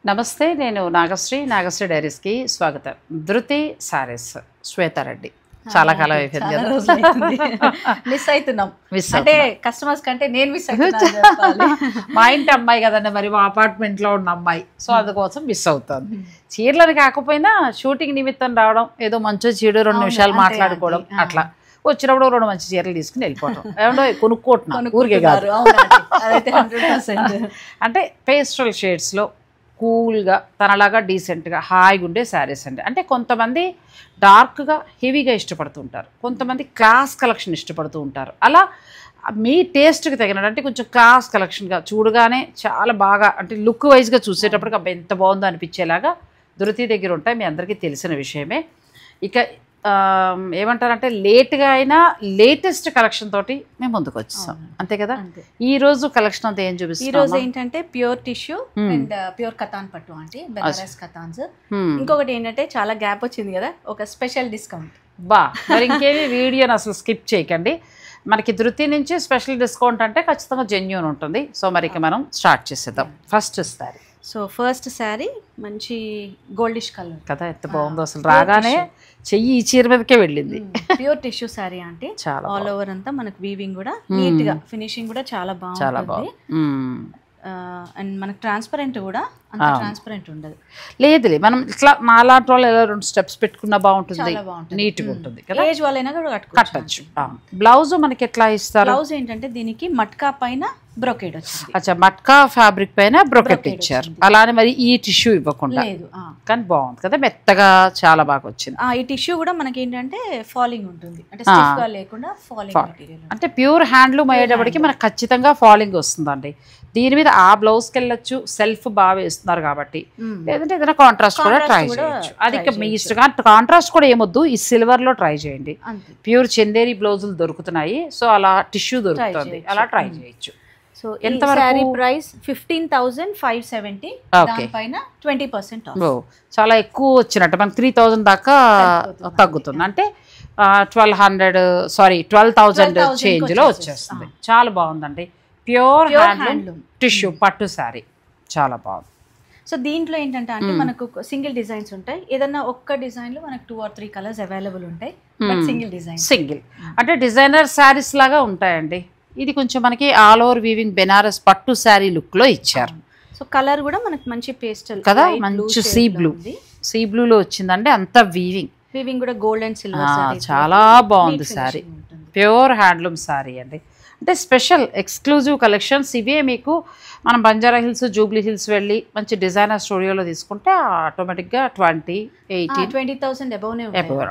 నమస్తే, నేను నాగశ్రీ డైరీస్కి స్వాగతం. ధృతి సారీస్, శ్వేతారెడ్డి. చాలా కాలం అయిపోయింది కదా, మిస్ అవుతున్నాం. అంటే కస్టమర్స్ కంటే నేను మిస్ అవుతున్నాను. మా ఇంటి అమ్మాయి కదండి, మరి మా అపార్ట్మెంట్లో ఉన్న అమ్మాయి, సో అందుకోసం మిస్ అవుతుంది. చీరలని కాకపోయినా షూటింగ్ నిమిత్తం రావడం, ఏదో మంచో చీడు 2 నిమిషాలు మాట్లాడుకోవడం, అట్లా వచ్చినప్పుడు 2 మంచి చీరలు తీసుకుని వెళ్ళిపోవటం. ఏమంటే కొనుక్కోవటం ఊరికే కాదు. అంటే పేస్టల్ షేడ్స్లో కూల్గా తనలాగా డీసెంట్గా హాయిగా ఉండే శారీస్ అండి. అంటే కొంతమంది డార్క్గా హెవీగా ఇష్టపడుతూ ఉంటారు, కొంతమంది క్లాస్ కలెక్షన్ ఇష్టపడుతూ ఉంటారు. అలా మీ టేస్ట్కి తగినట్టు అంటే కొంచెం క్లాస్ కలెక్షన్గా చూడగానే చాలా బాగా అంటే లుక్ వైజ్గా చూసేటప్పటికి అబ్బాయి ఎంత బాగుందో అనిపించేలాగా ధృతి దగ్గర ఉంటాయి. మీ అందరికీ తెలిసిన విషయమే. ఇక ఏమంటారంటే లేట్గా అయినా లేటెస్ట్ కలెక్షన్ తోటి మేము ముందుకు వచ్చేసాం, అంతే కదా. ఈ రోజు కలెక్షన్ అంతా ఏం చూపిస్తాం? ఈ రోజు ఏంటంటే pure tissue and pure katan పట్టు అంటే బెనారస్ కథాన్స్. ఇంకొకటి ఏంటంటే చాలా గ్యాప్ వచ్చింది కదా, ఒక స్పెషల్ డిస్కౌంట్. మరి ఇంకేమి వీడియోని అసలు స్కిప్ చేయకండి. మనకి ధృతి నుంచి స్పెషల్ డిస్కౌంట్ అంటే ఖచ్చితంగా జెన్యూన్ ఉంటుంది. సో మరి ఇక మనం స్టార్ట్ చేసేద్దాం. First sari. So first sari మంచి గోల్డిష్ కలర్ కదా, ఎంత బాగుందో అసలు. రాగానే చెయ్యి ఈ చీర మీదకే వెళ్ళింది. ప్యూర్ టిష్యూ శారీ అంటే ఆల్ ఓవర్ అంతా మనకు వీవింగ్ కూడా నీట్ గా, ఫినిషింగ్ కూడా చాలా బాగుంటుంది. అండ్ మనకు ట్రాన్స్పరెంట్ కూడా అంత ట్రాన్స్పరెంట్ ఉండదు. లేదు, మనం ఇట్లా మాలాంటి వాళ్ళు ఎలా 2 స్టెప్స్ పెట్టుకున్నా బాగుంటుంది, నీట్గా ఉంటుంది కదా. ఏజ్ వాళ్ళైనా కూడా కట్టచ్చు. బ్లౌజ్ మనకి ఎట్లా ఇస్తారు? బ్లౌజ్ ఏంటంటే దీనికి మట్కా పైన బ్రోకెట్ వచ్చింది. అచ్చా, మట్కా ఫ్యాబ్రిక్ పైన బ్రోకెట్ ఇచ్చారు. అలానే మరి ఈ టిష్యూ ఇవ్వకుండా లేదు, కానీ బాగుంది కదా, మెత్తగా చాలా బాగా వచ్చింది. ఈ టిష్యూ కూడా మనకి ఏంటంటే ఫాలింగ్ ఉంటుంది, అంటే స్టిఫ్ గా లేకుండా ఫాలింగ్ మెటీరియల్. అంటే ప్యూర్ హ్యాండ్లూమ్ అయ్యేటప్పటికి మనకు ఖచ్చితంగా ఫాలింగ్ వస్తుందండి. దీని మీద ఆ బ్లౌజ్కి వెళ్ళొచ్చు, సెల్ఫ్ బాగా వేస్తున్నారు కాబట్టి. లేదంటే ఏదైనా కాంట్రాస్ట్ కూడా ట్రై చేయొచ్చు. అది మీ ఇష్టంగా. కాంట్రాస్ట్ కూడా ఏమొద్దు, ఈ సిల్వర్ లో ట్రై చేయండి. ప్యూర్ చందేరి బ్లౌజులు దొరుకుతున్నాయి, సో అలా టిష్యూ దొరుకుతుంది, అలా ట్రై చేయొచ్చు. సో ఎంత శారీ ప్రైస్ 15,570, దానిపైన 20% ఆఫ్. చాలా ఎక్కువ వచ్చినట్టు, మనకి 3,000 దాకా తగ్గుతుంది. అంటే 12,000 చేంజ్ లో వచ్చేస్తుంది. చాలా బాగుందండి. ప్యూర్ హ్యాండ్లూమ్ టిష్యూ పట్టు శారీ, చాలా బాగుంది. సో దీంట్లో ఏంటంటే అంటే మనకు సింగిల్ డిజైన్స్ ఉంటాయి. ఏదన్నా ఒక్క డిజైన్ లో మనకు 2 or 3 కలర్స్ అవైలబుల్ ఉంటాయి. బట్ సింగిల్ అంటే డిజైనర్ శారీస్ లాగా ఉంటాయండి. ఇది కొంచెం మనకి ఆల్ ఓవర్ వీవింగ్ బెనారస్ పట్టు శారీ లుక్ లో ఇచ్చారు. సో కలర్ కూడా మనకి మంచి పేస్టల్ కదా, మంచి సీ బ్లూలో వచ్చిందండి. అంత వీవింగ్ కూడా గోల్డ్ అండ్ సిల్వర్, చాలా బాగుంది శారీ. ప్యూర్ హ్యాండ్లూమ్ శారీ అండి. అంటే స్పెషల్ ఎక్స్క్లూజివ్ కలెక్షన్స్ ఇవే. మీకు మనం బంజారా హిల్స్, జూబ్లీ హిల్స్ వెళ్ళి మంచి డిజైనర్ స్టూడియోలో తీసుకుంటే ఆటోమేటిక్గా 20,000 అబౌవ్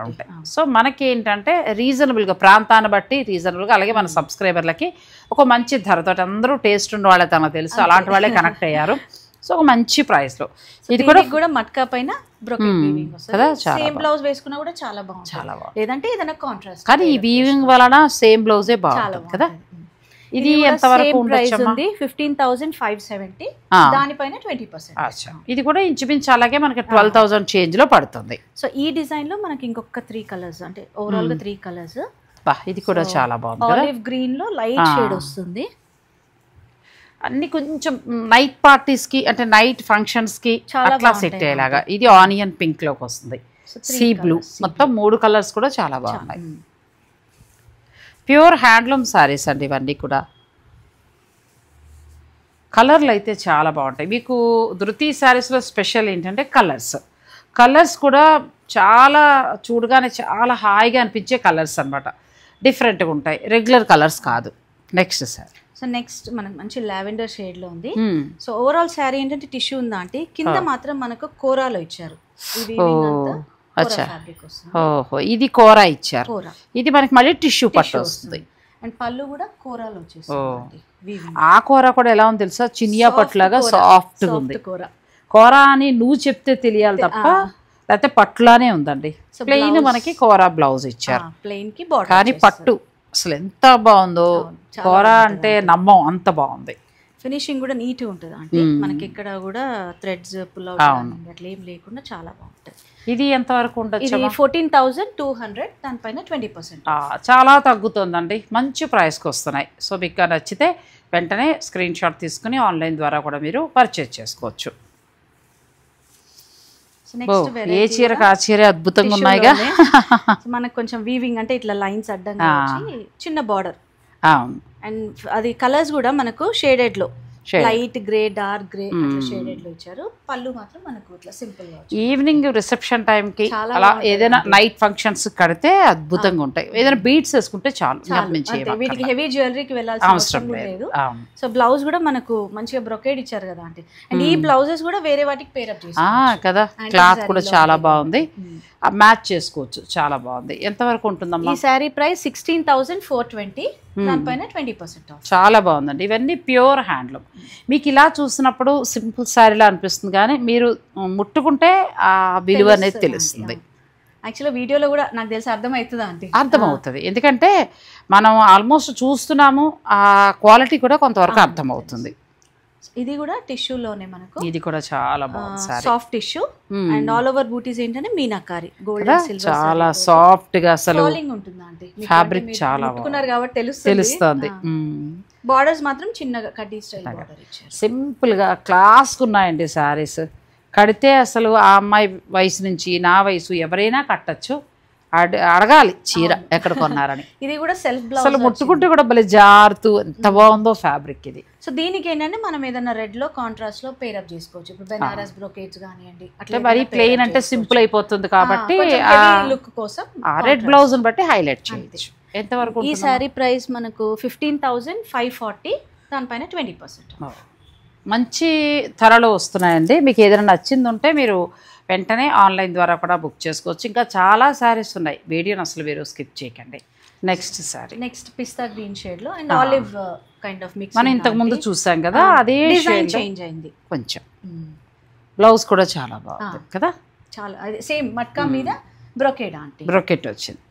ఉంటాయి. సో మనకి ఏంటంటే రీజనబుల్గా, ప్రాంతాన్ని బట్టి రీజనబుల్గా, అలాగే మన సబ్స్క్రైబర్లకి ఒక మంచి ధరతో, అందరూ టేస్ట్ ఉన్న వాళ్ళే తనకు తెలుసు, అలాంటి వాళ్ళే కనెక్ట్ అయ్యారు. సో ఒక మంచి ప్రైస్ లో. ఇది కూడా మట్కా పైన బ్రోకెట్ వీవింగ్ వస్తుంది. సేమ్ బ్లౌజ్ వేసుకున్నా కూడా చాలా బాగుంది, లేదంటే ఏదైనా కాంట్రాస్ట్. కానీ ఈ వీవింగ్ వలన సేమ్ బ్లౌజే బాగుంటుంది కదా. ఇది ఎంత వరకు ఉంటుంది? 15,570, దానిపైన 20%. ఇది కూడా ఇంచుమించు అలాగే మనకి 12,000 చేంజ్ లో పడుతుంది. సో ఈ డిజైన్ లో మనకి ఇంకొక 3 కలర్స్, అంటే ఓవరాల్ గా 3 కలర్స్. ఇది కూడా చాలా బాగుంది. ఆలివ్ గ్రీన్ లో లైట్ షేడ్ వస్తుంది. అన్ని కొంచెం నైట్ పార్టీస్ కి, అంటే నైట్ ఫంక్షన్స్ కి అట్లా సెట్ అయ్యేలాగా. ఇది ఆనియన్ పింక్ లోకి వస్తుంది, సీ బ్లూ, మొత్తం 3 కలర్స్ కూడా చాలా బాగున్నాయి. ప్యూర్ హ్యాండ్లూమ్ శారీస్ అండి ఇవన్నీ కూడా. కలర్లు అయితే చాలా బాగుంటాయి. మీకు ధృతి శారీస్లో స్పెషల్ ఏంటంటే కలర్స్ కూడా చాలా చూడగానే చాలా హాయిగా అనిపించే కలర్స్ అనమాట. డిఫరెంట్గా ఉంటాయి, రెగ్యులర్ కలర్స్ కాదు. Next sorry. సో నెక్స్ట్ మనకు మంచి లావెండర్ షేడ్ లో ఉంది. సో ఓవరాల్ శారీ ఏంటంటే టిష్యూ ఉందా అంటే కింద మాత్రం మనకు కోరాలో ఇచ్చారు. ఓహో, ఇది కోరా ఇచ్చారు. ఇది మనకి మళ్ళీ టిష్యూ పట్టు వస్తుంది. అండ్ పళ్ళు కూడా కోరాలో వచ్చేస్తుంది. ఆ కోరా కూడా ఎలా ఉంది తెలుసా, చినియా పట్టులాగా సాఫ్ట్ ఉంది. కోరా అని నువ్వు చెప్తే తెలియాలి తప్ప, లేకపోతే పట్టులానే ఉందండి. ప్లెయిన్ మనకి కోరా బ్లౌజ్ ఇచ్చారు, ప్లెయిన్ కి కానీ పట్టు అసలు ఎంత బాగుందో. కోరా అంటే నమ్మం, అంత బాగుంది. ఫినిషింగ్ కూడా నీట్ ఉంటుంది, అంటే మనకి ఎక్కడ కూడా థ్రెడ్స్ పుల్ అవుట్ అట్లా ఏం లేకుండా చాలా బాగుంటుంది. ఇది ఎంత వరకు ఉండొచ్చు? 14,200, దానిపైన 20%. చాలా తగ్గుతుందండి, మంచి ప్రైస్కి వస్తున్నాయి. సో మీకు నచ్చితే వెంటనే స్క్రీన్ షాట్ తీసుకుని ఆన్లైన్ ద్వారా కూడా మీరు పర్చేజ్ చేసుకోవచ్చు. నెక్స్ట్ ఏ చీరకు ఆ చీర అద్భుతంగా ఉన్నాయిగా. మనకు కొంచెం వీవింగ్ అంటే ఇట్లా లైన్స్ అడ్డంగా వచ్చి చిన్న బార్డర్. అండ్ అది కలర్స్ కూడా మనకు షేడెడ్ లో లైట్ గ్రే, డార్క్ గ్రే అట్లా షేడెడ్ లో ఇచ్చారు. పళ్ళు మాత్రం మనకు ఇట్లా సింపుల్ గా. ఈవినింగ్ రిసెప్షన్ టైం కి అలా ఏదైనా నైట్ ఫంక్షన్స్ కడితే అద్భుతంగా ఉంటాయి. ఏదైనా బీడ్స్ వేసుకుంటే చాలు. వీటికి హెవీ జ్యువెలరీకి వెళ్ళాల్సిన అవసరం లేదు. సో బ్లౌజ్ కూడా మనకు మంచిగా బ్రొకేడ్ ఇచ్చారు కదా అంటే. అండ్ ఈ బ్లౌజెస్ కూడా వేరే వాటికి పేర్ అప్ చేస్తారు కదా. క్లాత్ కూడా చాలా బాగుంది, మ్యాచ్ చేసుకోవచ్చు. చాలా బాగుంది. ఎంత వరకు ఉంటుందమ్మా? ఈ శారీ ప్రైస్ 16,420, దానిపైన 20% ఆఫ్. చాలా బాగుందండి. ఇవన్నీ ప్యూర్ హ్యాండ్లూమ్. మీకు ఇలా చూసినప్పుడు సింపుల్ శారీలా అనిపిస్తుంది, కానీ మీరు ముట్టుకుంటే ఆ విలువ అనేది తెలుస్తుంది. యాక్చువల్గా వీడియోలో కూడా నాకు తెలిసి అర్థమవుతుందా అంటే? అర్థమవుతుంది, ఎందుకంటే మనం ఆల్మోస్ట్ చూస్తున్నాము, ఆ క్వాలిటీ కూడా కొంతవరకు అర్థమవుతుంది. ఇది కూడా టిష్యూలోనే మనకు. ఇది కూడా చాలా బాగుంది. Soft tissue and all over butis ఏంటంటే మీనాకారి, గోల్డ్ అండ్ సిల్వర్. చాలా సాఫ్ట్ గా అసలు ఉంటుంది అంటే ఫ్యాబ్రిక్ చాలా బాగుంది కాబట్టి తెలుస్తుంది. బార్డర్స్ మాత్రం చిన్నగా కడ్డీ స్టైల్ బార్డర్ ఇచ్చారు. సింపుల్ గా క్లాస్ ఉన్నాయండి సారీస్. కడితే అసలు ఆ అమ్మాయి వయసు నుంచి నా వయసు ఎవరైనా కట్టచ్చు. అడగాలి చీర ఎక్కడ కొన్నారని. ఇది కూడా సెల్ఫ్ బ్లౌజ్. అసలు ముట్టుకుంటే కూడా భలే జారుతూ ఎంత బాగుందో ఫ్యాబ్రిక్ ఇది. సో దీనికి ఏంటంటే మనం ఏదైనా రెడ్ లో కాంట్రాస్ట్ లో పేర్ అప్ చేసుకోవచ్చు. ఇప్పుడు బెనారస్ బ్రోకేట్స్ కానివ్వండి, అట్లా మరి ప్లెయిన్ అంటే సింపుల్ అయిపోతుంది కాబట్టి లుక్ కోసం రెడ్ బ్లౌజ్ బట్టి హైలైట్ చేయొచ్చు. ఎంత వరకు ఈ సారీ ప్రైస్ మనకు 15,540, దానిపైన 20%. మంచి ధరలో వస్తున్నాయండి. మీకు ఏదైనా నచ్చింది ఉంటే మీరు వెంటనే ఆన్లైన్ ద్వారా కూడా బుక్ చేసుకోవచ్చు. ఇంకా చాలా శారీస్ ఉన్నాయి. వీడియోని అసలు మీరు స్కిప్ చేయకండి. నెక్స్ట్ శారీ, నెక్స్ట్ పిస్తా గ్రీన్ షేడ్ లో and olive kind of mix. మనం ఇంతకు ముందు చూసాం కదా, అదే డిజైన్ చేంజ్ అయింది కొంచెం. బ్లౌజ్ కూడా చాలా బాగుంది కదా. చాలా అదే సేమ్ మట్కా మీద బ్రొకెట్ అంటే బ్రొకెట్ వచ్చింది.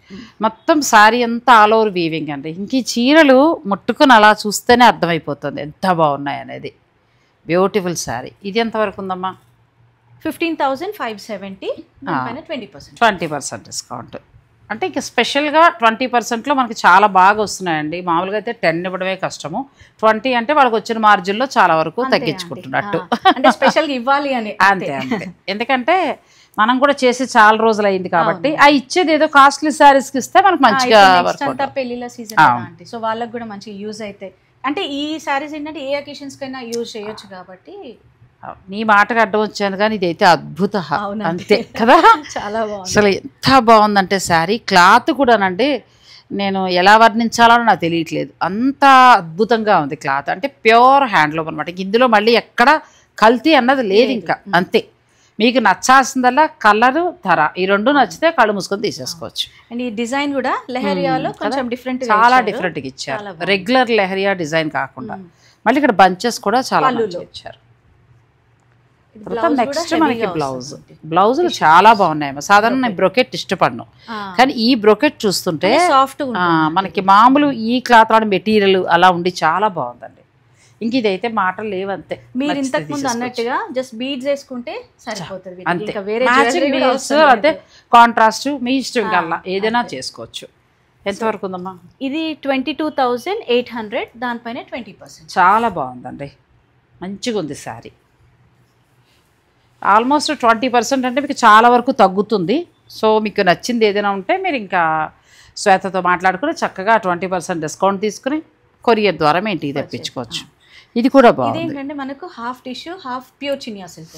మొత్తం శారీ అంతా ఆల్ ఓవర్ వీవింగ్ అండి. ఇంక ఈ చీరలు ముట్టుకుని అలా చూస్తేనే అర్థమైపోతుంది ఎంత బాగున్నాయి అనేది. బ్యూటిఫుల్ శారీ. ఇది ఎంతవరకు ఉందమ్మా? 15,570, 20% డిస్కౌంట్. అంటే ఇక స్పెషల్గా 20%లో మనకి చాలా బాగా వస్తున్నాయండి. మామూలుగా అయితే 10 ఇవ్వడమే కష్టము. 20 అంటే వాళ్ళకి వచ్చిన మార్జిన్లో చాలా వరకు తగ్గించుకుంటున్నట్టు. అంటే స్పెషల్గా ఇవ్వాలి అని. అంతే అంతే. ఎందుకంటే మనం కూడా చేసి చాలా రోజులు అయింది కాబట్టి ఆ ఇచ్చేది ఏదో కాస్ట్లీ శారీస్కి ఇస్తే మనకు మంచిగా పెళ్లిళ్ళ సీజన్ అంటే సో వాళ్ళకి కూడా మంచిగా యూజ్ అయితే. అంటే ఈ శారీస్ ఏంటంటే ఏ అకేషన్స్ కైనా యూజ్ చేయొచ్చు కాబట్టి. నీ మాటకు అడ్డం వచ్చాను కానీ ఇదైతే అద్భుత అంతే కదా. చాలా బాగుంది అసలు. ఎంత బాగుందంటే శారీ క్లాత్ కూడానండి, నేను ఎలా వర్ణించాలో నాకు తెలియట్లేదు, అంత అద్భుతంగా ఉంది క్లాత్. అంటే ప్యూర్ హ్యాండ్లూమ్ అనమాట. ఇందులో మళ్ళీ ఎక్కడ కల్తీ అన్నది లేదు ఇంకా. అంతే. మీకు నచ్చాల్సిందల్లా కలరు, ధర, ఈ రెండు నచ్చితే కళ్ళు మూసుకొని తీసేసుకోవచ్చు. అండ్ ఈ డిజైన్ కూడా లెహరియాలో కొంచెం డిఫరెంట్, చాలా డిఫరెంట్గా ఇచ్చారు. రెగ్యులర్ లెహరియా డిజైన్ కాకుండా మళ్ళీ ఇక్కడ బంచెస్ కూడా చాలా ఇచ్చారు. నెక్స్ట్ మనకి బ్లౌజులు చాలా బాగున్నాయి. సాధారణ నేను బ్రొకెట్ ఇష్టపడను, కానీ ఈ బ్రొకెట్ చూస్తుంటే సాఫ్ట్ మనకి మామూలు ఈ క్లాత్ వాడి మెటీరియల్ అలా ఉండి చాలా బాగుందండి. ఇంక ఇదైతే మాటలు లేవంతే. మీరు ఇంతకు ముందు అన్నట్టుగా జస్ట్ బీడ్స్ వేసుకుంటే సరిపోతుంది. అంతే. అదే కాంట్రాస్ట్ మీ ఇష్టం కల్లా ఏదైనా చేసుకోవచ్చు. ఎంతవరకు ఉందమ్మా? ఇది 22,800, దానిపైన 20%. చాలా బాగుందండి, మంచిగా ఉంది శారీ. ఆల్మోస్ట్ 20% అంటే మీకు చాలా వరకు తగ్గుతుంది. సో మీకు నచ్చింది ఏదైనా ఉంటే మీరు ఇంకా శ్వేతతో మాట్లాడుకుని చక్కగా 20% డిస్కౌంట్ తీసుకుని కొరియర్ ద్వారా మీ ఇంటికి తెప్పించుకోవచ్చు. ఇది కూడా బాగుంది. ఇదేంటంటే మనకు half tissue half pure Chiniya silk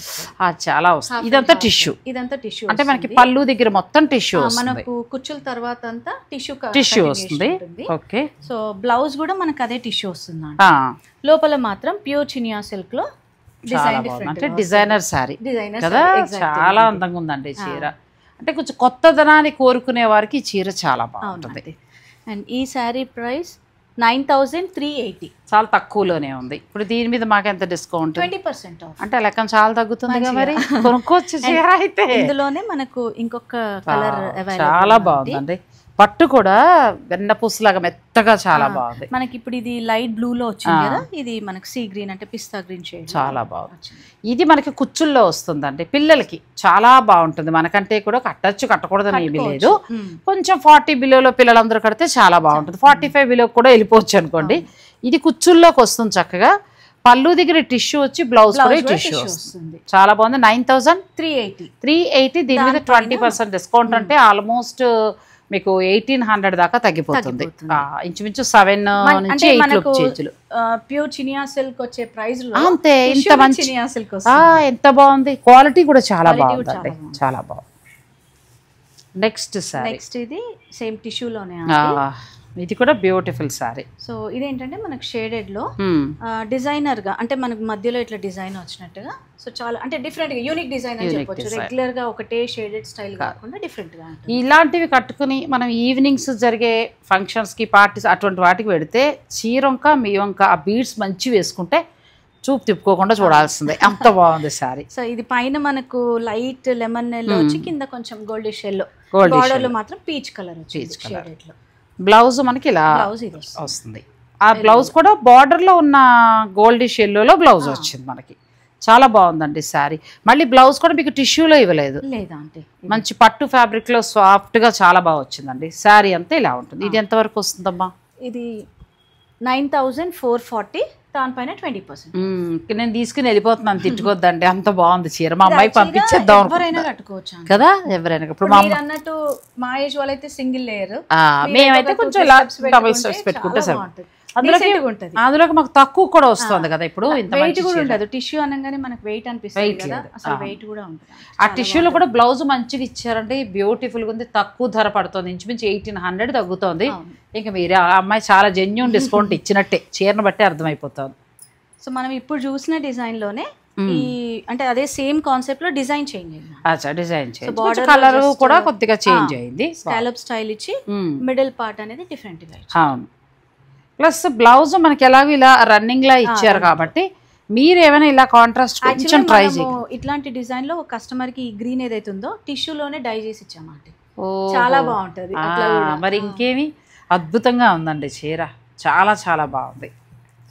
చాలా వస్తుంది. ఇదంతా టిష్యూ. ఇదంతా టిష్యూ అంటే మనకి పళ్ళు దగ్గర మొత్తం టిష్యూ, మనకు కుచ్చుల తర్వాత అంతా టిష్యూ వస్తుంది. ఓకే. సో బ్లౌజ్ కూడా మనకు అదే టిష్యూ వస్తుంది. లోపల మాత్రం ప్యూర్ చినియా సిల్క్ లో అంటే డిజైనర్ శారీ కదా. చాలా అందంగా ఉందండి చీర. అంటే కొంచెం కొత్తదనాన్ని కోరుకునే వారికి ఈ చీర చాలా బాగుంటుంది. అండ్ ఈ శారీ ప్రైస్ 9,380, చాలా తక్కువలోనే ఉంది. ఇప్పుడు దీని మీద మాకు ఎంత డిస్కౌంట్? 20% ఆఫ్. అంటే లెక్క చాలా తగ్గుతుంది మరి. కొనుక్కోవచ్చు చీర అయితే. ఇందులోనే మనకు ఇంకొక కలర్ చాలా బాగుందండి. పట్టు కూడా వెన్నపూసలాగా మెత్తగా చాలా బాగుంది. మనకి ఇప్పుడు ఇది లైట్ బ్లూ లో వచ్చింది కదా, ఇది మనకి సీ గ్రీన్ అంటే పిస్తా గ్రీన్ షేడ్ చాలా బాగుంది. ఇది మనకి కుచ్చుల్లో వస్తుందండి. పిల్లలకి చాలా బాగుంటుంది. మనకంటే కూడా కట్టచ్చు, కట్టకూడదని ఏమీ లేదు. కొంచెం 40 బిలోలో పిల్లలందరూ కడితే చాలా బాగుంటుంది. 45 బిలో కూడా వెళ్ళిపోవచ్చు అనుకోండి. ఇది కుచ్చుల్లోకి వస్తుంది చక్కగా. పళ్ళు దగ్గర టిష్యూ వచ్చి బ్లౌజ్ కూడా టిష్యూ వస్తుంది. చాలా బాగుంది. 9380 దీని మీద 20% డిస్కౌంట్ అంటే ఆల్మోస్ట్ మీకు 1800 దాకా తగ్గిపోతుంది. ఇంచుమించు 7 నుంచి 8 చేతులు. ప్యూర్ చినియా సిల్క్ వచ్చే ప్రైస్ అంతే. ఇంత మంచి చినియా సిల్క్ ఎంత బాగుంది. క్వాలిటీ కూడా చాలా బాగుంది, చాలా బాగుంది. నెక్స్ట్ ఇది సేమ్ టిష్యూలోనే, ఇది కూడా బ్యూటిఫుల్ సారీ. సో ఇదేంటంటే మనకు షేడెడ్ లో డిజైనర్ గా, అంటే మనకు మధ్యలో ఇట్లా డిజైన్ వచ్చినట్టుగా, సో చాలా అంటే డిఫరెంట్ గా యూనిక్ డిజైన్ అని చెప్పొచ్చు. రెగ్యులర్ గా ఒకటే షేడెడ్ స్టైల్ కాకుండా డిఫరెంట్ గా ఉంటుంది. ఇలాంటివి కట్టుకుని మనం ఈవినింగ్స్ జరిగే ఫంక్షన్స్ కి, పార్టీస్ అటువంటి వాటికి పెడితే చీరొంక మీవంక ఆ బీడ్స్ మంచి వేసుకుంటే చూపు తిప్పుకోకుండా చూడాల్సిందే, అంత బాగుంది సారీ. సో ఇది పైన మనకు లైట్ లెమన్ ఎల్లో వచ్చి కింద కొంచెం గోల్డిష్ ఎల్లో, బార్డర్ లో మాత్రం peach colour peach colour. Blouse మనకి ఇలా వస్తుంది. ఆ బ్లౌజ్ కూడా బార్డర్ లో ఉన్న గోల్డిష్ ఎల్లోలో బ్లౌజ్ వచ్చింది మనకి. చాలా బాగుందండి శారీ. మళ్ళీ బ్లౌజ్ కూడా మీకు టిష్యూలో ఇవ్వలేదు, మంచి పట్టు ఫ్యాబ్రిక్ లో సాఫ్ట్ గా చాలా బాగా వచ్చిందండి. శారీ అంతా ఇలా ఉంటుంది. ఇది ఎంత వరకు వస్తుందమ్మా? ఇది 9440, దానిపైన 20%. నేను తీసుకుని వెళ్ళిపోతున్నాను, తిట్టుకోద్దండి, అంత బాగుంది చీర. మా అమ్మాయి పంపించేద్దాం ఎవరైనా కట్టుకోవచ్చు కదా, ఎవరైనా. ఇప్పుడు అన్నట్టు మా ఏజ్ వాళ్ళైతే సింగిల్ లేయర్, మేమైతే కొంచెం ఇలా డబుల్ స్టెప్స్ పెట్టుకుంటే సరే. అందులోకి మాకు తక్కువ కూడా వస్తుంది కదా. ఇప్పుడు వెయిట్ కూడా ఉండదు. టిష్యూ అనగానే మనకు వెయిట్ అనిపిస్తుంది కదా, అసలు వెయిట్ కూడా ఉంటుంది. ఆ టిష్యూలో కూడా బ్లౌజ్ మంచిగా ఇచ్చారంటే బ్యూటిఫుల్ గా ఉంది. తక్కువ ధర పడుతుంది, ఇంచుమించు 1800 తగ్గుతుంది. ఇంకా మీరే ఆ అమ్మాయి చాలా జెన్యూన్ డిస్కౌంట్ ఇచ్చినట్టే, చీరను బట్టి అర్థమైపోతుంది. సో మనం ఇప్పుడు చూసిన డిజైన్ లోనే ఈ అంటే అదే సేమ్ కాన్సెప్ట్ లో డిజైన్ చేంజ్ అయింది. డిజైన్ చేంజ్, కలర్ కూడా కొద్దిగా చేంజ్ అయింది. స్కాలప్ స్టైల్ ఇచ్చి మిడిల్ పార్ట్ అనేది డిఫరెంట్ గా. అవును. ప్లస్ బ్లౌజ్ మనకి ఎలాగో ఇలా రన్నింగ్ లా ఇచ్చారు కాబట్టి మీరు ఏమైనా ఇలా కాంట్రాస్ట్ కొంచెం ట్రై చేయండి. ఇట్లాంటి డిజైన్ లో కస్టమర్ కి గ్రీన్ ఏదైతే ఉందో టిష్యూలోనే డై చేసి ఇచ్చామాట. చాలా బాగుంటది. మరి ఇంకేమి అద్భుతంగా ఉందండి చీర, చాలా చాలా బాగుంది.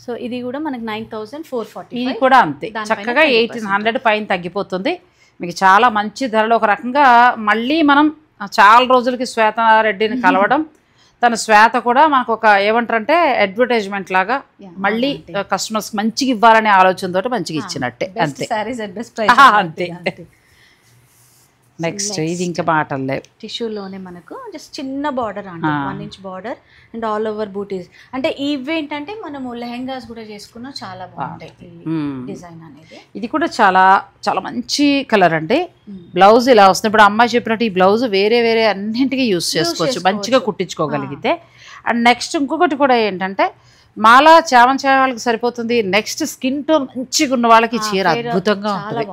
సో ఇది కూడా మనకి 9440. ఇది కూడా అంతే, చక్కగా 1800 పైన తగ్గిపోతుంది మీకు. చాలా మంచి ధరలో ఒక రకంగా మళ్ళీ మనం చాలా రోజులకి శ్వేత రెడ్డిని కలవడం, తన శ్వేత కూడా మనకు ఒక ఏమంటారంటే అడ్వర్టైజ్మెంట్ లాగా మళ్ళీ కస్టమర్స్ మంచిగా ఇవ్వాలనే ఆలోచనతో మంచిగా ఇచ్చినట్టే, అంతే అంతే. నెక్స్ట్ ఇది ఇంకా మాటలు లేవు. టిష్యూలోనే మనకు జస్ట్ చిన్న బార్డర్ అంటే 1 inch border and all over butis. అంటే ఇవేంటంటే మనము లెహెంగాస్ కూడా చేసుకున్నా చాలా బాగుంటాయి డిజైన్ అనేది. ఇది కూడా చాలా చాలా మంచి కలర్ అండి. బ్లౌజ్ ఇలా వస్తుంది. ఇప్పుడు అమ్మాయి చెప్పినట్టు ఈ బ్లౌజ్ వేరే వేరే అన్నింటికి యూస్ చేసుకోవచ్చు, మంచిగా కుట్టించుకోగలిగితే. అండ్ నెక్స్ట్ ఇంకొకటి కూడా ఏంటంటే మాలా చామన్ చాయ వాళ్ళకి సరిపోతుంది. నెక్స్ట్ స్కిన్ టోన్ మంచిగా ఉన్న వాళ్ళకి చీర అద్భుతంగా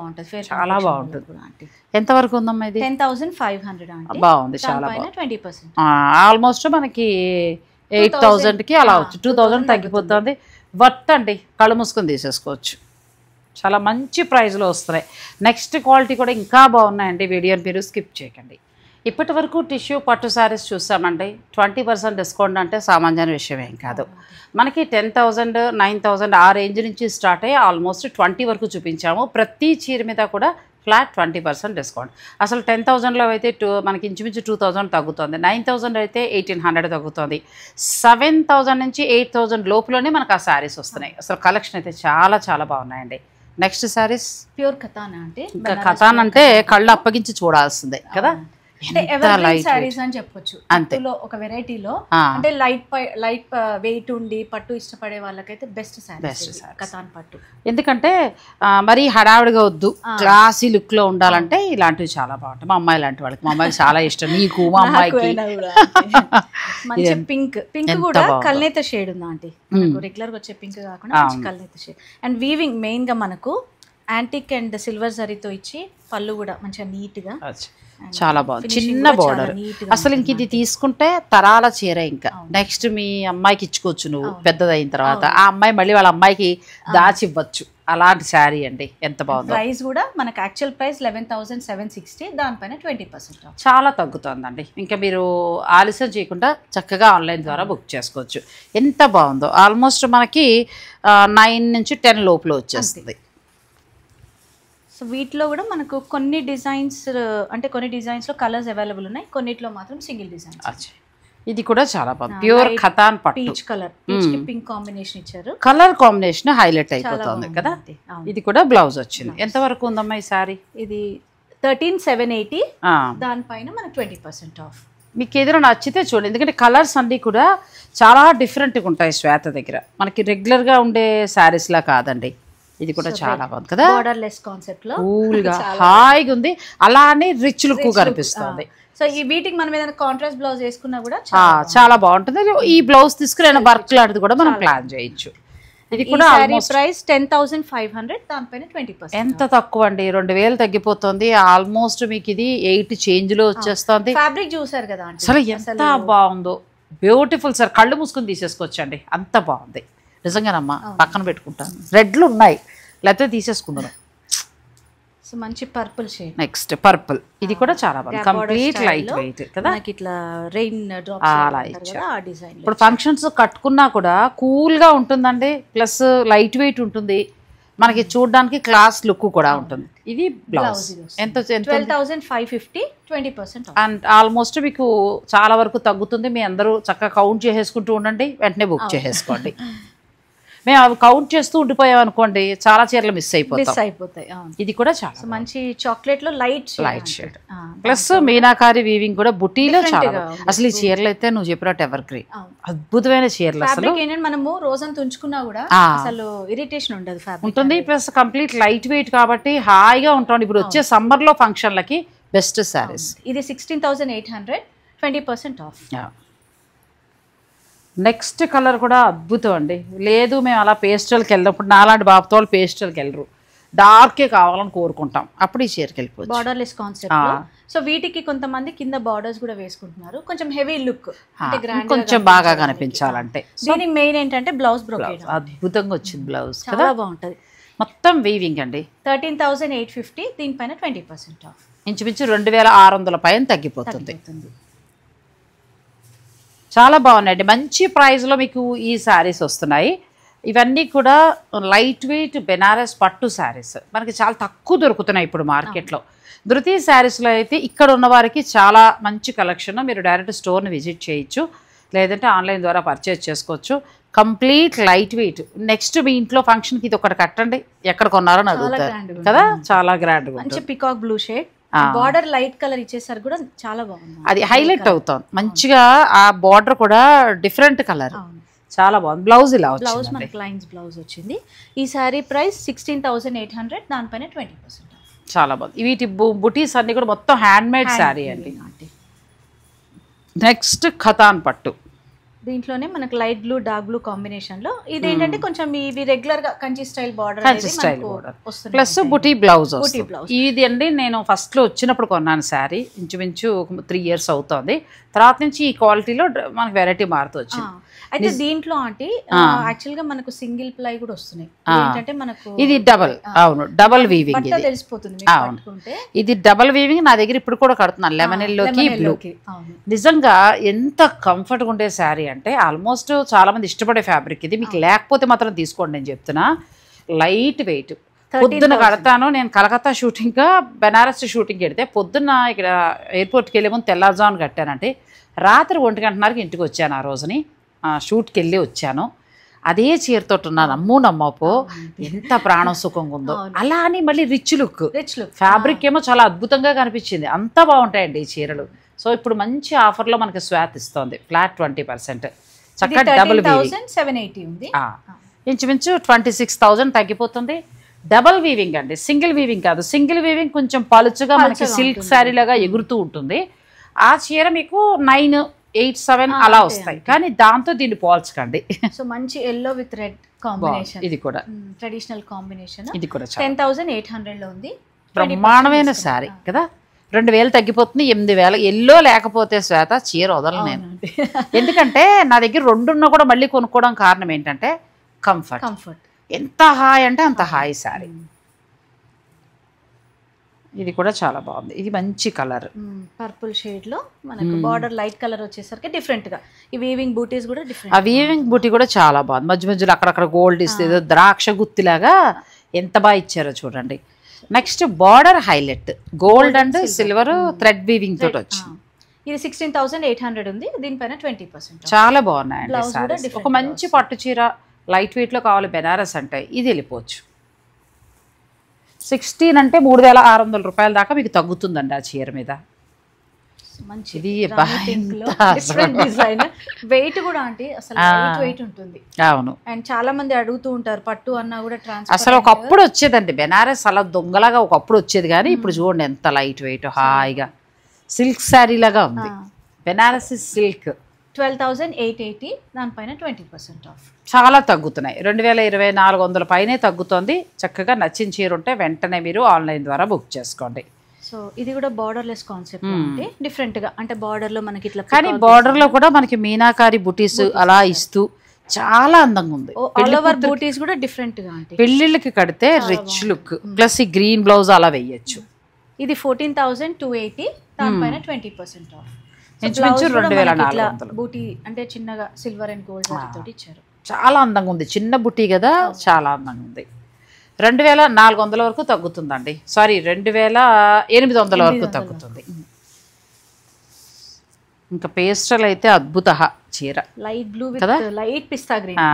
ఉంటుంది, చాలా బాగుంటుంది. ఎంత వరకు ఉందమ్మా ఇది? 10,500. బాగుంది, చాలా బాగుంది. ఆల్మోస్ట్ మనకి 8,000కి అలా వచ్చు, 2,000 తగ్గిపోతుంది. వర్త్ అండి, కళ్ళు మూసుకొని తీసేసుకోవచ్చు. చాలా మంచి ప్రైస్లో వస్తున్నాయి. నెక్స్ట్ క్వాలిటీ కూడా ఇంకా బాగున్నాయండి. వీడియోని మీరు స్కిప్ చేయకండి. ఇప్పటి వరకు టిష్యూ పట్టు శారీస్ చూసామండి. 20% డిస్కౌంట్ అంటే సామాన్య విషయం ఏం కాదు. మనకి 10,000, 9,000 ఆ రేంజ్ నుంచి స్టార్ట్ అయ్యి ఆల్మోస్ట్ 20 వరకు చూపించాము. ప్రతి చీర మీద కూడా ఫ్లాట్ 20% డిస్కౌంట్. అసలు 10,000లో అయితే మనకి ఇంచుమించు 2,000 తగ్గుతుంది. 9,000 అయితే 1,800 తగ్గుతుంది. 7,000 నుంచి 8,000 లోపులోనే మనకు ఆ శారీస్ వస్తున్నాయి. అసలు కలెక్షన్ అయితే చాలా చాలా బాగున్నాయండి. నెక్స్ట్ శారీస్ ప్యూర్ కథానా. అంటే ఇంకా కథాన్ అంటే కళ్ళు అప్పగించి చూడాల్సిందే కదా. సారీస్ అని చెప్పొచ్చు. పట్టులో ఒక వెరైటీలో అంటే లైట్ వెయిట్ ఉండి పట్టు ఇష్టపడే వాళ్ళకైతే బెస్ట్ సారీస్ కథాన్ పట్టు. ఎందుకంటే మరి హడావిడిగా వద్దు, క్లాసీ లుక్ లో ఉండాలంటే ఇలాంటివి చాలా బాగుంటాయి. మా అమ్మాయి లాంటి వాళ్ళకి, మా అమ్మాయికి చాలా ఇష్టం. నీకు మా అమ్మాయికి మంచి పింక్ కూడా కల్నేత షేడ్ ఉందా అంటే రెగ్యులర్ గా వచ్చే పింక్ కాకుండా కల్నేత షేడ్. అండ్ వీవింగ్ మెయిన్ గా మనకు యాంటిక్ అండ్ సిల్వర్ జరీతో ఇచ్చి పళ్ళు కూడా మంచిగా నీట్ గా చాలా బాగుంది. చిన్న బోర్డర్. అసలు ఇంక ఇది తీసుకుంటే తరాల చీర. ఇంకా నెక్స్ట్ మీ అమ్మాయికి ఇచ్చుకోవచ్చు నువ్వు పెద్దదైన తర్వాత. ఆ అమ్మాయి మళ్ళీ వాళ్ళ అమ్మాయికి దాచి ఇవ్వచ్చు. అలాంటి శారీ అండి, ఎంత బాగుంది. ప్రైస్ కూడా మనకు యాక్చువల్ ప్రైస్ 11,760, దానిపైన 20% చాలా తగ్గుతుందండి. ఇంకా మీరు ఆలస్యం చేయకుండా చక్కగా ఆన్లైన్ ద్వారా బుక్ చేసుకోవచ్చు. ఎంత బాగుందో. ఆల్మోస్ట్ మనకి 9 నుంచి 10 లోపల వచ్చేస్తుంది. సో వీటిలో కూడా మనకు కొన్ని డిజైన్స్ అంటే కొన్ని డిజైన్స్లో కలర్స్ అవైలబుల్ ఉన్నాయి, కొన్నిట్లో మాత్రం సింగిల్ డిజైన్స్. ఇది కూడా చాలా బాగుంది, ప్యూర్ ఖతాన్ పట్టు, పీచ్ కలర్, పీచ్ కి పింక్ కాంబినేషన్ ఇచ్చారు. కలర్ కాంబినేషన్ హైలైట్ అయిపోతుంది కదా. ఇది కూడా బ్లౌజ్ వచ్చింది. ఎంత వరకు ఉందమ్మా ఈ సారీ? ఇది 13,780, దానిపైన మనకు 20% ఆఫ్. మీకు ఏదైనా నచ్చితే చూడండి, ఎందుకంటే కలర్స్ అన్నీ కూడా చాలా డిఫరెంట్గా ఉంటాయి శ్వేత దగ్గర, మనకి రెగ్యులర్గా ఉండే శారీస్ లా కాదండి. ఇది కూడా చాలా బాగుంది కదా, బార్డర్లెస్ కాన్సెప్ట్ లో కూల్గా హాయిగా ఉంది, అలానే రిచ్ లుక్ కనిపిస్తుంది. సో ఈ వీటికి మనం ఏదైనా కాంట్రాస్ట్ బ్లౌజ్ వేసుకున్నా కూడా చాలా బాగుంటుంది. ఈ బ్లౌజ్ తీసుకుని వర్క్ లాంటిది కూడా మనం ప్లాన్ చేయొచ్చు. ఇది కూడా ప్రైస్ 10,500, దానిపైన 20%. ఎంత తక్కువ అండి, 2,000 తగ్గిపోతుంది. ఆల్మోస్ట్ మీకు ఇది 8 చేంజ్ లో వచ్చేస్తుంది. ఫ్యాబ్రిక్ చూసారు కదా అసలు ఎంత బాగుందో, బ్యూటిఫుల్ సార్, కళ్ళు మూసుకొని తీసేసుకోవచ్చండి, అంత బాగుంది నిజంగానమ్మా. పక్కన పెట్టుకుంటాను, రెడ్లు ఉన్నాయి లేకపోతే తీసేసుకుందాం. సో మంచి పర్పుల్ షేడ్. నెక్స్ట్ పర్పుల్, ఇది కూడా చాలా బాగుంది, కంప్లీట్ లైట్ వెయిట్ కదా, ఇట్లా రెయిన్ డ్రాప్స్ అలా ఇచ్చారు. ఇప్పుడు ఫంక్షన్స్ కట్టుకున్నా కూడా కూల్ గా ఉంటుందండి, ప్లస్ లైట్ వెయిట్ ఉంటుంది, మనకి చూడడానికి క్లాస్ లుక్ కూడా ఉంటుంది. ఇది బ్లౌజ్ ఎంత? 12,550, 20% అండ్ ఆల్మోస్ట్ మీకు చాలా వరకు తగ్గుతుంది. మీ అందరూ చక్కగా కౌంట్ చేసేసుకుంటూ ఉండండి, వెంటనే బుక్ చేసేసుకోండి. మేము అవి కౌంట్ చేస్తూ ఉండిపోయాం అనుకోండి, చాలా చీరలు మిస్ అయిపోతాయి. ఇది కూడా చాలా మంచి చాక్లెట్ లో light shade, plus meenakari weaving కూడా బుటీలో చాలా. అసలు ఈ చీరలు అయితే నువ్వు చెప్పినట్టు ఎవర్ గ్రీన్, అద్భుతమైన చీరలు. అసలు మనము రోజంతా ఉంచుకున్నా కూడా అసలు ఇరిటేషన్ ఉండదు, ఉంటుంది. ప్లస్ కంప్లీట్ లైట్ వెయిట్ కాబట్టి హాయిగా ఉంటుంది. ఇప్పుడు వచ్చే సమ్మర్ లో ఫంక్షన్లకి బెస్ట్ సారీస్. ఇది 16,800, 20% ఆఫ్. నెక్స్ట్ కలర్ కూడా అద్భుతం అండి. లేదు మేము అలా పేస్టల్కి వెళ్ళినప్పుడు, నాలాంటి బాబుతో వాళ్ళు పేస్టల్కి వెళ్ళరు, డార్కే కావాలని కోరుకుంటాం, అప్పుడు ఈ చీరకి వెళ్ళిపోవచ్చు. Borderless concept. సో వీటికి కొంతమంది కింద బార్డర్స్ కూడా వేసుకుంటున్నారు, కొంచెం హెవీ లుక్, కొంచెం బాగా కనిపించాలంటే. దీనికి మెయిన్ ఏంటంటే బ్లౌజ్ బ్రోకేడ్ అద్భుతంగా వచ్చింది, బ్లౌజ్ చాలా బాగుంటది, మొత్తం వీవింగ్ అండి. 13,850, దీనిపైన 20% ఆఫ్. ఇంచుమించు 2,600 పైన తగ్గిపోతుంది. చాలా బాగున్నాయండి, మంచి ప్రైస్లో మీకు ఈ శారీస్ వస్తున్నాయి. ఇవన్నీ కూడా లైట్ వెయిట్ బెనారస్ పట్టు శారీస్ మనకి చాలా తక్కువ దొరుకుతున్నాయి ఇప్పుడు మార్కెట్లో. ధృతి శారీస్లో అయితే ఇక్కడ ఉన్న వారికి చాలా మంచి కలెక్షన్, మీరు డైరెక్ట్ స్టోర్ని విజిట్ చేయొచ్చు, లేదంటే ఆన్లైన్ ద్వారా పర్చేజ్ చేసుకోవచ్చు. Complete light weight. నెక్స్ట్ మీ ఇంట్లో ఫంక్షన్కి ఇది ఒకటి కట్టండి, ఎక్కడ కొన్నారని అడుగుతారు కదా, చాలా గ్రాండ్గా మంచి peacock blue shade, border light colour ఇచ్చేసారు కూడా చాలా బాగుంది, అది హైలైట్ అవుతుంది మంచిగా. ఆ బార్డర్ కూడా డిఫరెంట్ కలర్, చాలా బాగుంది. బ్లౌజ్ ఇలా బ్లౌజ్ మనకి లైన్స్ బ్లౌజ్ వచ్చింది. ఈ సారీ ప్రైస్ 16,800, దానిపైన 20%. చాలా బాగుంది. వీటి బుటీస్ అన్ని కూడా మొత్తం హ్యాండ్ మేడ్ శారీ అండి. నెక్స్ట్ ఖతాన్ పట్టు, దీంట్లోనే మనకు light blue dark blue combination లో. ఇది ఏంటంటే కొంచెం ఇవి రెగ్యులర్ గా కంచి స్టైల్ బార్డర్, ప్లస్ బుటీ బ్లౌజ్. ఇది అండి నేను ఫస్ట్ లో వచ్చినప్పుడు కొన్నాను శారీ, ఇంచుమించు 3 years అవుతుంది. తర్వాత నుంచి ఈ క్వాలిటీలో మనకు వెరైటీ మారుతూ వచ్చింది. అయితే దీంట్లో అంటే యాక్చువల్ గా మనకు సింగిల్ ప్లై కూడా వస్తున్నాయి, ఏంటంటే మనకు ఇది డబల్, అవును డబల్ వీవింగ్, తెలిసిపోతుంది. ఇది డబల్ వీవింగ్ నా దగ్గర ఇప్పుడు కూడా కడుతున్నాను, లెమన్ ఎల్లోకి బ్లూ. నిజంగా ఎంత కంఫర్ట్గా ఉండే శారీ అంటే ఆల్మోస్ట్ చాలా మంది ఇష్టపడే ఫ్యాబ్రిక్ ఇది. మీకు లేకపోతే మాత్రం తీసుకోండి నేను చెప్తున్నా, లైట్ వెయిట్. పొద్దున్న కడతాను నేను, కలకత్తా షూటింగ్గా బెనారస్ షూటింగ్కి వెడితే పొద్దున్న ఇక్కడ ఎయిర్పోర్ట్కి వెళ్ళే ముందు తెల్లారుజామున కట్టానంటే రాత్రి 1:30కి ఇంటికి వచ్చాను. ఆ రోజుని షూట్కి వెళ్ళి వచ్చాను, అదే చీరతో ఉన్నాను. అమ్మో నమ్మపో ఎంత ప్రాణం సుఖంగా ఉందో. అలా అని మళ్ళీ రిచ్ లుక్, ఫ్యాబ్రిక్ ఏమో చాలా అద్భుతంగా కనిపించింది. అంతా బాగుంటాయండి ఈ చీరలు. సో ఇప్పుడు మంచి ఆఫర్లో మనకి స్వాత్ ఇస్తుంది, ఫ్లాట్ 20%. చక్కగా డబుల్ వీవింగ్, ఇంచుమించు 26,000 తగ్గిపోతుంది. డబల్ వీవింగ్ అండి, సింగిల్ వీవింగ్ కాదు. సింగిల్ వీవింగ్ కొంచెం పలుచుగా మనకి సిల్క్ శారీ లాగా ఎగురుతూ ఉంటుంది. ఆ చీర మీకు 987 అలా వస్తాయి, కానీ దాంతో దీన్ని పోల్చకండి. సో మంచి ఎల్లో విత్ రెడ్ కాంబినేషన్, ఇది కూడా ట్రెడిషనల్ కాంబినేషన్. ఇది కూడా 10,800 లో ఉంది, బ్రహ్మాండమైన శారీ కదా. 2,000 తగ్గిపోతుంది, 8,000. ఎల్లో లేకపోతే శ్వేత చీర వదలను నేను, ఎందుకంటే నా దగ్గర 2 ఉన్నా కూడా మళ్ళీ కొనుక్కోవడం కారణం ఏంటంటే కంఫర్ట్. ఎంత హాయ్ అంటే అంత హాయ్ శారీ. ఇది కూడా చాలా బాగుంది, ఇది మంచి కలర్ పర్పుల్ షేడ్ లో మనకు బార్డర్ లైట్ కలర్ వచ్చేసరికి డిఫరెంట్ గా. ఈ వీవింగ్ బూటీస్ కూడా డిఫరెంట్, ఆ వీవింగ్ బూటీ కూడా చాలా బాగుంది. మధ్య మధ్యలో అక్కడక్కడ గోల్డ్ ఇస్తే ద్రాక్ష గుత్తిలాగా ఎంత బాగా ఇచ్చారో చూడండి. Next border highlight gold and silver thread weaving తోటి వచ్చింది. ఇది 16,800 ఉంది, దీనిపైన 20%. చాలా బాగున్నాయండి సారీస్. ఒక మంచి పట్టు చీర లైట్ వెయిట్లో కావాలి బెనారస్ అంటే ఇది వెళ్ళిపోవచ్చు. 16 అంటే 3,600 రూపాయల దాకా మీకు తగ్గుతుందండి ఆ చీర మీద. మంచిది డిఫరెంట్ డిజైన్, వెయిట్ కూడా అంటే అసలు లైట్ వెయిట్ ఉంటుంది. అవును, అండ్ చాలా మంది అడుగుతూ ఉంటారు పట్టు అన్నా కూడా అసలు ఒకప్పుడు వచ్చేదండి బెనారస్ అలా దొంగలాగా ఒకప్పుడు వచ్చేది, కానీ ఇప్పుడు చూడండి ఎంత లైట్ వెయిట్ హాయిగా సిల్క్ శారీ లాగా ఉంది. బెనారస్ సిల్క్ 12,880, దానిపైన 20% ఆఫ్. చాలా తగ్గుతున్నాయి, 2,2400 పైనే తగ్గుతుంది. చక్కగా నచ్చిన చీర ఉంటే వెంటనే మీరు ఆన్లైన్ ద్వారా బుక్ చేసుకోండి. సో ఇది కూడా బార్డర్లెస్ కాన్సెప్ట్ అంటే డిఫరెంట్ గా, అంటే బార్డర్ లో మనకి ఇట్లా, కానీ బార్డర్ లో కూడా మనకి మీనాకారి బుటీస్ అలా ఇస్తూ చాలా అందంగా ఉంది. ఆల్ ఓవర్ బూటీస్ కూడా డిఫరెంట్ గా ఉంటాయి. పెళ్ళిళ్ళకి కడితే రిచ్ లుక్, ప్లస్ ఈ గ్రీన్ బ్లౌజ్ అలా వేయచ్చు. ఇది 14,280, దానిపైన 20% ఆఫ్. ఇంచుమించు 2,400 బూటీ అంటే చిన్నగా సిల్వర్ అండ్ గోల్డ్ తోటి ఇచ్చారు. చాలా అందంగా ఉంది, చిన్న బుటీ కదా, చాలా అందంగా ఉంది. 2,400 వరకు తగ్గుతుందండి, సారీ 2,800 వరకు తగ్గుతుంది. ఇంకా పేస్టల్ అయితే అద్భుత చీర, light blue with light pista green,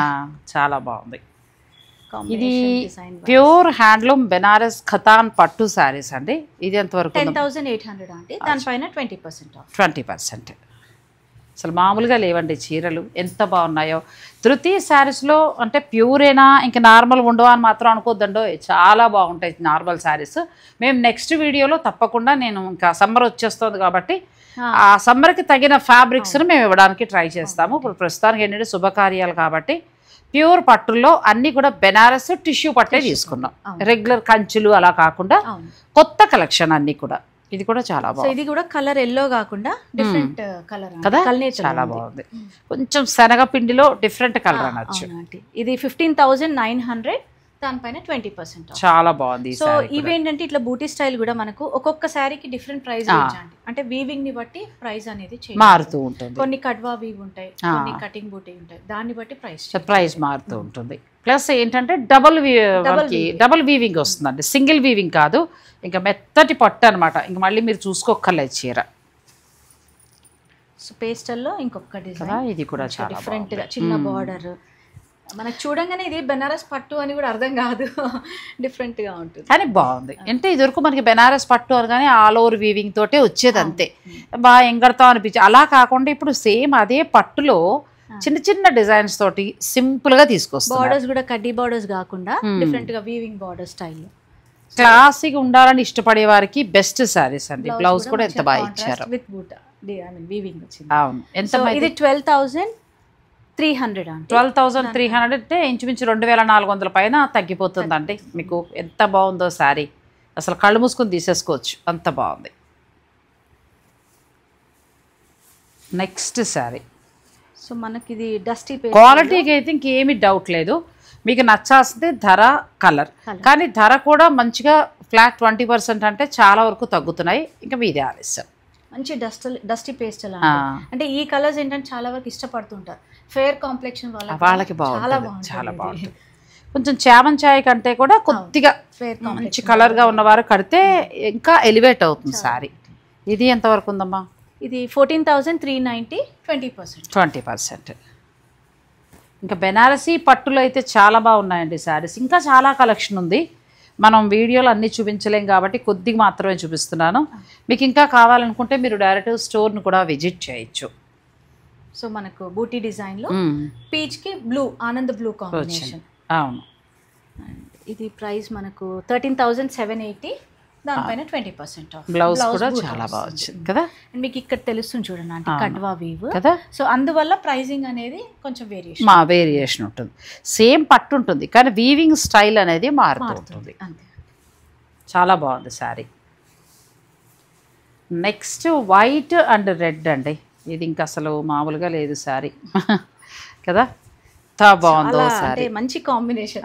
చాలా బాగుంది. ఇది ప్యూర్ హ్యాండ్లూమ్ బెనారస్ ఖతాన్ పట్టు శారీస్ అండి. ఇది ఎంతవరకు? 10,800 అంటే దానిపైన 20% ఆఫ్. 20%. అసలు మామూలుగా లేవండి చీరలు, ఎంత బాగున్నాయో. ధృతి శారీస్లో అంటే ప్యూరేనా ఇంకా నార్మల్ ఉండవా అని మాత్రం అనుకోద్దండో, చాలా బాగుంటాయి నార్మల్ శారీస్. మేము నెక్స్ట్ వీడియోలో తప్పకుండా, నేను ఇంకా సమ్మర్ వచ్చేస్తుంది కాబట్టి ఆ సమ్మర్కి తగిన ఫ్యాబ్రిక్స్ని మేము ఇవ్వడానికి ట్రై చేస్తాము. ఇప్పుడు ప్రస్తుతానికి ఏంటంటే శుభకార్యాలు కాబట్టి ప్యూర్ పట్టుల్లో అన్నీ కూడా బెనారస్ టిష్యూ పట్టే తీసుకున్నాం, రెగ్యులర్ కంచులు అలా కాకుండా కొత్త కలెక్షన్ అన్నీ కూడా. ఇది కూడా చాలా బాగుంది. ఇది కూడా కలర్ ఎల్లో కాకుండా డిఫరెంట్ కలర్ కదా, చాలా బాగుంది. కొంచెం శనగపిండిలో డిఫరెంట్ కలర్ అనొచ్చు. ఇది 15,900, దానిపైన 20% చాలా బాగుంది. సో ఇవేంటంటే ఇట్లా బూటీ స్టైల్ కూడా మనకు ఒక్కొక్క శారీకి డిఫరెంట్ ప్రైస్ అంటే వీవింగ్ ని బట్టి ప్రైస్ అనేది మారుతూ ఉంటుంది. కొన్ని కడ్వా వీవ్ ఉంటాయి, కొన్ని కటింగ్ బూటీ ఉంటాయి, దాన్ని బట్టి ప్రైస్ మారుతూ ఉంటుంది. ప్లస్ ఏంటంటే డబుల్ వీవింగ్ వస్తుందండి, సింగిల్ వీవింగ్ కాదు. ఇంకా మెత్తటి పట్టు అనమాట, ఇంకా మళ్ళీ మీరు చూసుకోక్కర్లేదు చీర. సో పేస్టల్లో ఇంకొక డిజైన్, ఇది కూడా చాలా డిఫరెంట్ గా చిన్న బార్డర్, మనకు చూడంగానే ఇది బెనారస్ పట్టు అని కూడా అర్థం కాదు, డిఫరెంట్ గా ఉంటుంది కానీ బాగుంది. అంటే ఇదివరకు మనకి బెనారస్ పట్టు అనగానే ఆల్ ఓవర్ వీవింగ్ తోటే వచ్చేది అంతే, బాగా ఎంగడతాం అనిపించి. అలా కాకుండా ఇప్పుడు సేమ్ అదే పట్టులో చిన్న చిన్న డిజైన్స్ తోటి సింపుల్ గా తీసుకొస్తాం. బార్డర్స్ కూడా కడ్డీ బార్డర్స్ కాకుండా డిఫరెంట్ గా వీవింగ్ బార్డర్ స్టైల్, క్లాసిక్ ఉండాలని ఇష్టపడే వారికి బెస్ట్ సారీస్ అండి. బ్లౌజ్ కూడా ఎంత బాగా ఇచ్చారు విత్ బూటా, ఐ మీన్ వీవింగ్ వచ్చింది. అవును, ఎంత ఇది 12,300 అంటే 12,300 అంటే ఇంచుమించు 2,400 పైన తగ్గిపోతుందండి మీకు. ఎంత బాగుందో శారీ, అసలు కళ్ళు మూసుకొని తీసేసుకోవచ్చు, అంత బాగుంది. నెక్స్ట్ శారీ, సో మనకి ఇది డస్టీ క్వాలిటీకి అయితే ఇంకేమీ డౌట్ లేదు. మీకు నచ్చాల్సింది ధర, కలర్. కానీ ధర కూడా మంచిగా ఫ్లాట్ 20% అంటే చాలా వరకు తగ్గుతున్నాయి. ఇంకా మీదే ఆలస్యం. మంచి డస్టీ పేస్టల్ అంటే ఈ కలర్స్ ఏంటంటే చాలా వరకు ఇష్టపడుతుంటారు, ఫేర్ కాంప్లెక్షన్ వాళ్ళకి బాగుంటుంది, చాలా బాగుంటుంది. కొంచెం చామంచాయ్ కంటే కూడా కొద్దిగా మంచి కలర్గా ఉన్నవారు కడితే ఇంకా ఎలివేట్ అవుతుంది శారీ. ఇది ఎంతవరకు ఉందమ్మా? ఇది 14,390, 20%. ఇంకా బెనారసీ పట్టులో అయితే చాలా బాగున్నాయండి శారీస్. ఇంకా చాలా కలెక్షన్ ఉంది, మనం వీడియోలో అన్నీ చూపించలేం కాబట్టి కొద్దిగా మాత్రమే చూపిస్తున్నాను. మీకు ఇంకా కావాలనుకుంటే మీరు డైరెక్ట్ స్టోర్ను కూడా విజిట్ చేయొచ్చు. సో మనకు బూటీ డిజైన్లో పీచ్కి బ్లూ, ఆనంద్ బ్లూ కాంబినేషన్. అవును, ఇది ప్రైస్ మనకు 13,780, దానిపైన 20% ఆఫ్. బ్లౌజ్ కూడా చాలా బాగా వచ్చింది కదా, మీకు ఇక్కడ తెలుస్తుంది చూడండి అంటే కట్వా వీవ్ కదా. సో అందువల్ల ప్రైసింగ్ అనేది కొంచెం వేరియేషన్ ఉంటుంది. సేమ్ పట్టు ఉంటుంది కానీ వీవింగ్ స్టైల్ అనేది మారుతుంది. చాలా బాగుంది sari. Next white and red అండి, ఇది ఇంకా అసలు మామూలుగా లేదు శారీ కదా, ఎంత బాగుందో శారీ, మంచి కాంబినేషన్,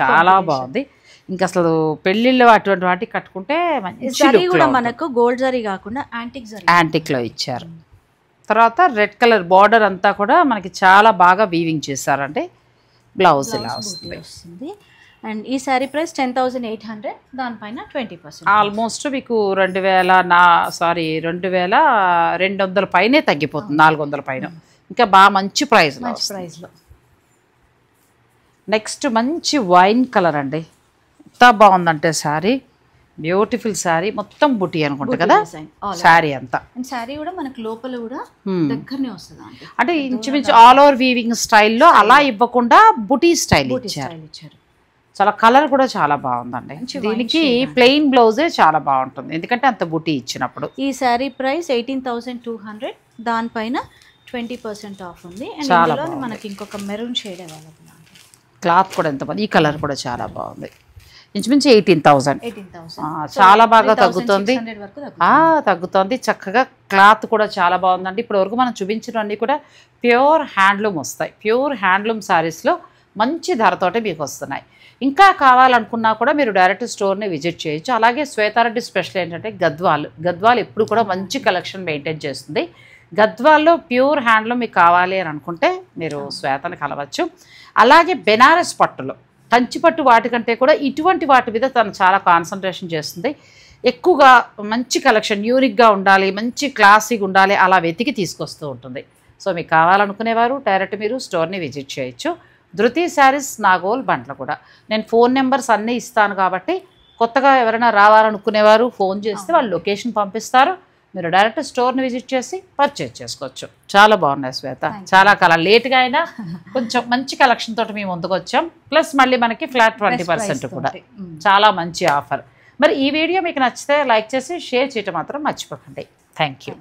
చాలా బాగుంది. ఇంకా అసలు పెళ్ళిళ్ళు అటువంటి వాటికి కట్టుకుంటే మంచి కూడా మనకు గోల్డ్ జరీ కాకుండా యాంటిక్లో ఇచ్చారు. తర్వాత రెడ్ కలర్ బార్డర్ అంతా కూడా మనకి చాలా బాగా వీవింగ్ చేశారంటే బ్లౌజ్ ఇలా వస్తుంది. అండ్ ఈ శారీ ప్రైస్ 10,800, దానిపైన 20%. ఆల్మోస్ట్ మీకు 2,200 పైనే తగ్గిపోతుంది, 400 పైన. ఇంకా బాగా మంచి ప్రైస్లో. నెక్స్ట్ మంచి వైన్ కలర్ అండి, ఎంత బాగుందంటే శారీ, బ్యూటిఫుల్ శారీ, మొత్తం బుటీ అనుకుంటా కదా శారీ అంతా. శారీ కూడా మనకు లోపల కూడా దగ్గరనే వస్తుంది, అంటే ఇంచుమించు ఆల్ ఓవర్ వీవింగ్ స్టైల్లో అలా ఇవ్వకుండా బుటీ స్టైల్ ఇచ్చారు. చాలా కలర్ కూడా చాలా బాగుందండి. దీనికి ప్లెయిన్ బ్లౌజే చాలా బాగుంటుంది, ఎందుకంటే అంత బుటీ ఇచ్చినప్పుడు. ఈ శారీ ప్రైస్ 18,200, దానిపైన 20% ఆఫ్ ఉంది. చాలా మనకి ఇంకొక మెరూన్ షేడ్ అవైలబుల్. క్లాత్ కూడా ఎంత బాగుంది, ఈ కలర్ కూడా చాలా బాగుంది. ఇంచుమించు 18,000 చాలా బాగా తగ్గుతుంది. చక్కగా క్లాత్ కూడా చాలా బాగుందండి. ఇప్పటి వరకు మనం చూపించినవన్నీ కూడా ప్యూర్ హ్యాండ్లూమ్ వస్తాయి. ప్యూర్ హ్యాండ్లూమ్ శారీస్లో మంచి ధరతోటే మీకు వస్తున్నాయి. ఇంకా కావాలనుకున్నా కూడా మీరు డైరెక్ట్ స్టోర్ని విజిట్ చేయొచ్చు. అలాగే శ్వేతారెడ్డి స్పెషల్ ఏంటంటే గద్వాల్ ఎప్పుడు కూడా మంచి కలెక్షన్ మెయింటైన్ చేస్తుంది. గద్వాల్లో ప్యూర్ హ్యాండ్లూమ్ మీకు కావాలి అని అనుకుంటే మీరు శ్వేతని కలవచ్చు. అలాగే బెనారస్ పట్టులో కంచిపట్టు వాటికంటే కూడా ఇటువంటి వాటి మీద తను చాలా కాన్సన్ట్రేషన్ చేస్తుంది. ఎక్కువగా మంచి కలెక్షన్, యూనిక్గా ఉండాలి, మంచి క్లాసీగా ఉండాలి, అలా వెతికి తీసుకొస్తూ ఉంటుంది. సో మీకు కావాలనుకునేవారు డైరెక్ట్ మీరు స్టోర్ని విజిట్ చేయొచ్చు. ధృతి శారీస్, నాగోల్, బండ్ల కూడా. నేను ఫోన్ నెంబర్స్ అన్నీ ఇస్తాను కాబట్టి కొత్తగా ఎవరైనా రావాలనుకునేవారు ఫోన్ చేస్తే వాళ్ళు లొకేషన్ పంపిస్తారు. మీరు డైరెక్ట్ స్టోర్ని విజిట్ చేసి పర్చేజ్ చేసుకోవచ్చు. చాలా బాగున్నాయి శ్వేత, చాలా లేట్గా అయినా కొంచెం మంచి కలెక్షన్ తోటి మేము ముందుకు వచ్చాం. ప్లస్ మళ్ళీ మనకి ఫ్లాట్ 20% కూడా, చాలా మంచి ఆఫర్. మరి ఈ వీడియో మీకు నచ్చితే లైక్ చేసి షేర్ చేయటం మాత్రం మర్చిపోకండి. Thank you.